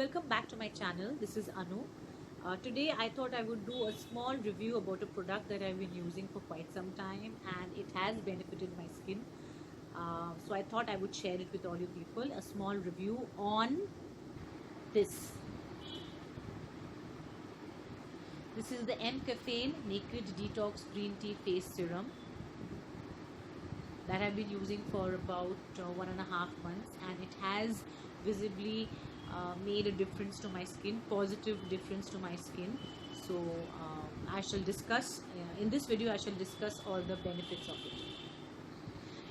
welcome back to my channel. This is Anu. Today I thought I would do a small review about a product that I've been using for quite some time and it has benefited my skin. So I thought I would share it with all you people. A small review on this. This is the M Caffeine Naked Detox Green Tea Face Serum that I've been using for about 1.5 months, and it has visibly made a difference to my skin, positive difference to my skin. So I shall discuss in this video I shall discuss all the benefits of it.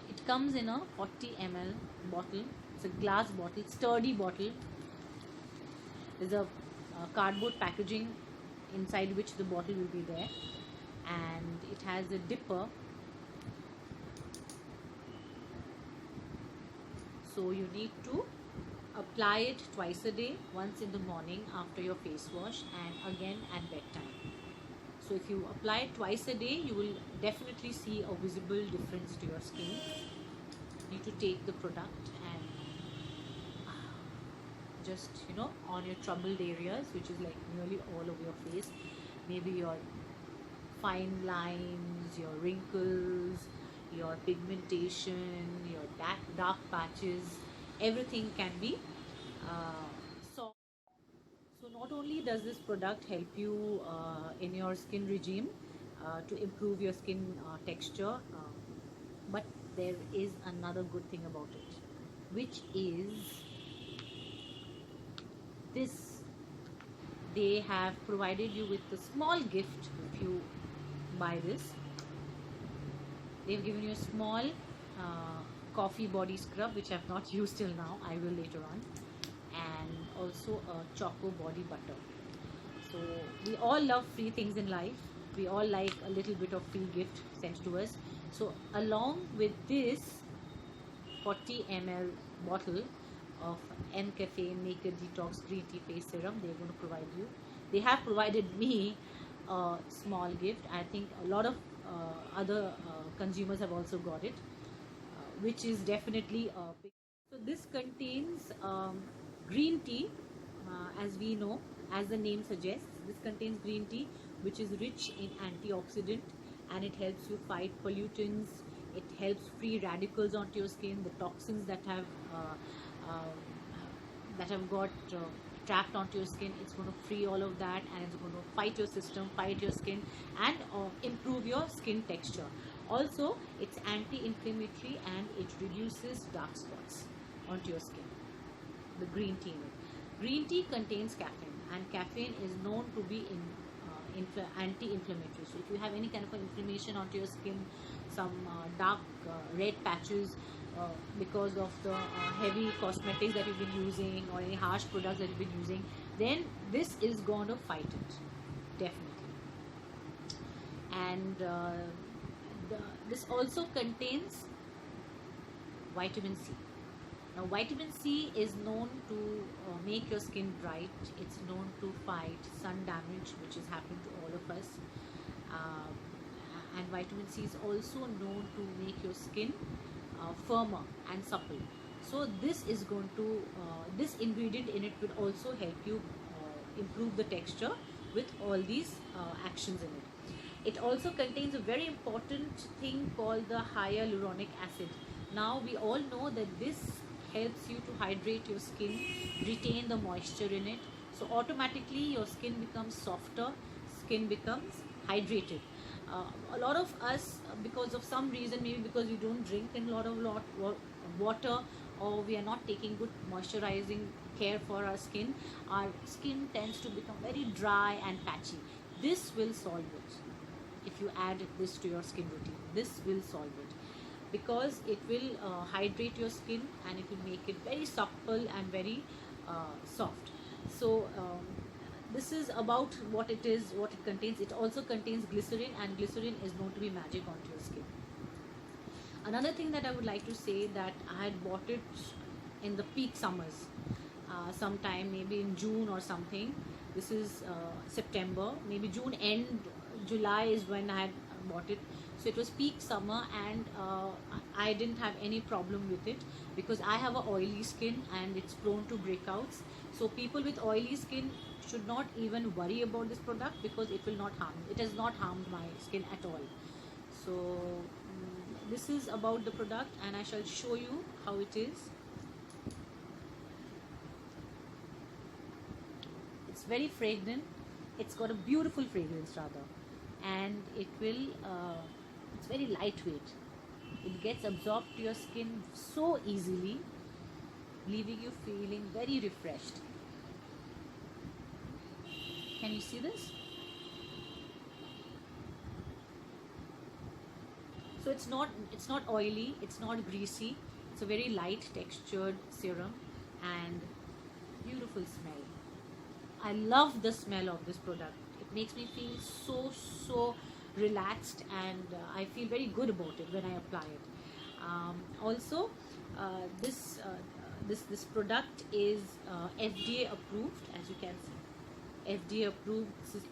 It comes in a 40 ml bottle. It's a glass bottle, sturdy bottle. There's a cardboard packaging inside which the bottle will be there, and it has a dipper. So you need to apply it twice a day, once in the morning after your face wash and again at bedtime. So if you apply it twice a day, you will definitely see a visible difference to your skin. You need to take the product and just on your troubled areas, which is like nearly all over your face, maybe your fine lines, your wrinkles, your pigmentation, your dark patches, everything can be solved. So not only does this product help you in your skin regime to improve your skin texture, but there is another good thing about it, which is this. They have provided you with a small gift if you buy this. They've given you a small coffee body scrub, which I've not used till now. I will later on. And also a choco body butter. So we all love free things in life. We all like a little bit of free gift sent to us. So along with this 40 ml bottle of M Caffeine Naked Detox Green Tea Face Serum, they're going to provide you. They have provided me a small gift. I think a lot of other consumers have also got it, which is definitely a big. So this contains green tea, as we know, as the name suggests. This contains green tea, which is rich in antioxidant, and it helps you fight pollutants. It helps free radicals onto your skin, the toxins that have got trapped onto your skin. It's going to free all of that, and it's going to fight your system, fight your skin, and improve your skin texture. Also, it's anti-inflammatory and it reduces dark spots onto your skin. The green tea in it. Green tea contains caffeine, and caffeine is known to be anti-inflammatory. So if you have any kind of inflammation onto your skin, some dark red patches because of the heavy cosmetics that you've been using or any harsh products that you've been using, then this is going to fight it, definitely. And this also contains vitamin C. Now vitamin C is known to make your skin bright. It's known to fight sun damage, which is happening to all of us. And vitamin C is also known to make your skin firmer and supple. So this is going to this ingredient in it will also help you improve the texture with all these actions in it. It also contains a very important thing called the hyaluronic acid. Now we all know that this helps you to hydrate your skin, retain the moisture in it. So automatically your skin becomes softer, skin becomes hydrated. A lot of us, because of some reason, maybe because we don't drink a lot of water, or we are not taking good moisturizing care for our skin tends to become very dry and patchy. This will solve it. If you add this to your skin routine, this will solve it, because it will hydrate your skin and it will make it very supple and very soft. So this is about what it is, what it contains. It also contains glycerin, and glycerin is known to be magic onto your skin. Another thing that I would like to say, that I had bought it in the peak summers, sometime maybe in June or something. This is September, maybe June end, July is when I had bought it. So it was peak summer, and I didn't have any problem with it because I have a oily skin and it's prone to breakouts. So people with oily skin should not even worry about this product because it will not harm. It has not harmed my skin at all. So this is about the product, and I shall show you how it is. It's very fragrant. It's got a beautiful fragrance rather, and it will it's very lightweight. It gets absorbed to your skin so easily, leaving you feeling very refreshed. Can you see this? So it's not oily, it's not greasy. It's a very light textured serum and beautiful smell. I love the smell of this product. It makes me feel so relaxed, and I feel very good about it when I apply it. Also, this product is FDA approved, as you can see. FDA approved. This is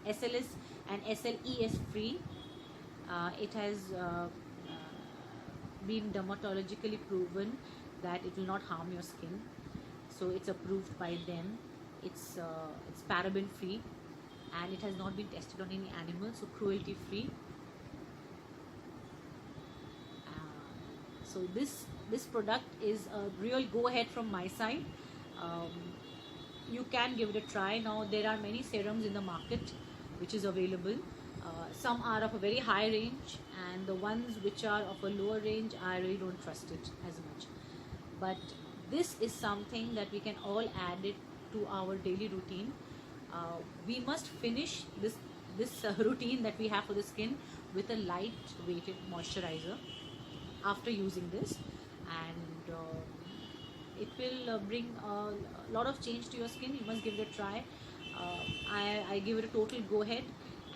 SLS and SLES free. It has been dermatologically proven that it will not harm your skin. So it's approved by them. It's paraben free, and it has not been tested on any animal, so cruelty free. So this product is a real go ahead from my side. Um, you can give it a try. Now there are many serums in the market which is available. Some are of a very high range, and the ones which are of a lower range, I really don't trust it as much. But this is something that we can all add it to our daily routine. We must finish this routine that we have for the skin with a light weighted moisturizer after using this, and it will bring a lot of change to your skin. You must give it a try. I give it a total go ahead,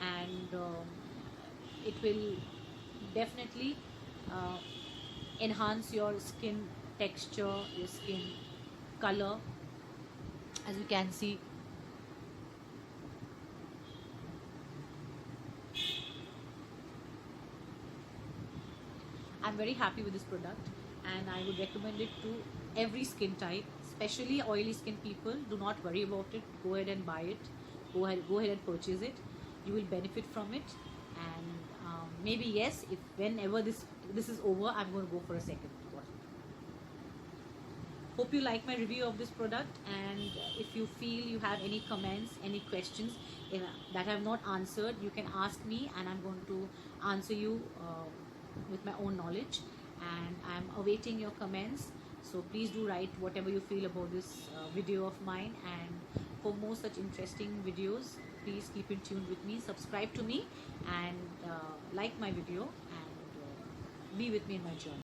and it will definitely enhance your skin texture, your skin color. As you can see, I'm very happy with this product, and I would recommend it to every skin type, especially oily skin people. Do not worry about it. Go ahead and buy it. Go ahead and purchase it. You will benefit from it, and maybe yes, if whenever this is over, I'm going to go for a second bottle. Hope you like my review of this product, and if you feel you have any comments, any questions that I have not answered, you can ask me, and I'm going to answer you with my own knowledge, and I'm awaiting your comments. So please do write whatever you feel about this video of mine, and for more such interesting videos, please keep in tune with me, subscribe to me, and like my video, and be with me in my journey.